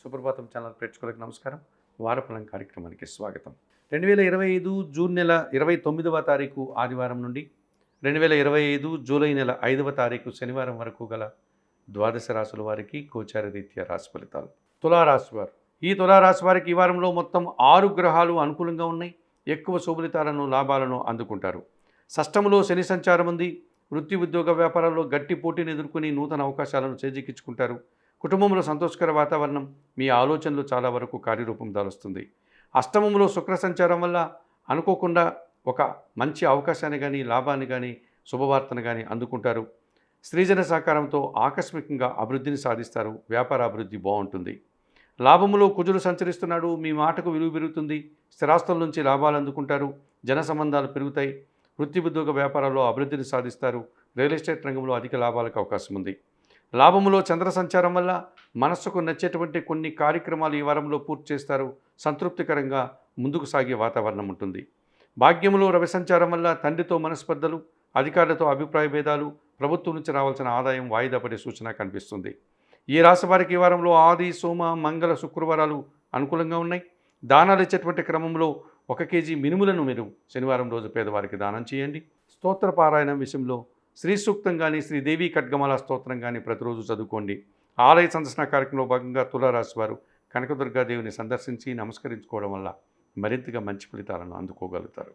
సుప్రభాతం channel ప్రేక్షకులకు నమస్కారం. వారఫలం కార్యక్రమానికి స్వాగతం. 2025 జూన్ నెల 29వ తారీఖు ఆదివారం నుండి 2025 జూలై నెల 5వ తారీఖు శనివారం వరకు గల ద్వాదశ రాశుల వారికి గోచార రీత్యా రాశి ఫలితాలు. తులారాశి వారు, ఈ తులారాశి వారికి ఈ వారంలో మొత్తం 6 గ్రహాలు అనుకూలంగా ఉన్నాయి. ఎక్కువ శుభలితాలను లాభాలను అందుకుంటారు. షష్టములో శని సంచారం ఉంది. వృత్తి ఉద్యోగ వ్యాపారాల్లో గట్టి పోటీని ఎదుర్కొని నూతన అవకాశాలను చేజిక్కించుకుంటారు. కుటుంబంలో సంతోషకర వాతావరణం, మీ ఆలోచనలు చాలా వరకు కార్యరూపం దాలుస్తుంది. అష్టమంలో శుక్ర సంచారం వల్ల అనుకోకుండా ఒక మంచి అవకాశాన్ని కానీ లాభాన్ని కానీ శుభవార్తను కానీ అందుకుంటారు. స్త్రీజన సహకారంతో ఆకస్మికంగా అభివృద్ధిని సాధిస్తారు. వ్యాపార అభివృద్ధి బాగుంటుంది. లాభములో కుజుడు సంచరిస్తున్నాడు. మీ మాటకు విలువ పెరుగుతుంది. స్థిరాస్తుల నుంచి లాభాలు అందుకుంటారు. జన సంబంధాలు పెరుగుతాయి. వృత్తి ఉద్యోగ వ్యాపారాల్లో అభివృద్ధిని సాధిస్తారు. రియల్ ఎస్టేట్ రంగంలో అధిక లాభాలకు అవకాశం ఉంది. లాభములో చంద్ర సంచారం వల్ల మనస్సుకు నచ్చేటువంటి కొన్ని కార్యక్రమాలు ఈ వారంలో పూర్తి చేస్తారు. సంతృప్తికరంగా ముందుకు సాగే వాతావరణం ఉంటుంది. భాగ్యములో రవి సంచారం వల్ల తండ్రితో మనస్పర్ధలు, అధికారులతో అభిప్రాయ భేదాలు, ప్రభుత్వం నుంచి రావాల్సిన ఆదాయం వాయిదా పడే సూచన కనిపిస్తుంది. ఈ రాశి వారికి ఈ వారంలో ఆది, సోమ, మంగళ, శుక్రవారాలు అనుకూలంగా ఉన్నాయి. దానాలు ఇచ్చేటువంటి క్రమంలో 1 కేజీ మినుములను మీరు శనివారం రోజు పేదవారికి దానం చేయండి. స్తోత్ర పారాయణం విషయంలో శ్రీ సూక్తం కానీ, శ్రీదేవి ఖడ్గమాల స్తోత్రం కానీ ప్రతిరోజు చదువుకోండి. ఆలయ సందర్శన కార్యక్రమంలో భాగంగా తులారాశి వారు కనకదుర్గాదేవిని సందర్శించి నమస్కరించుకోవడం వల్ల మరింతగా మంచి ఫలితాలను అందుకోగలుగుతారు.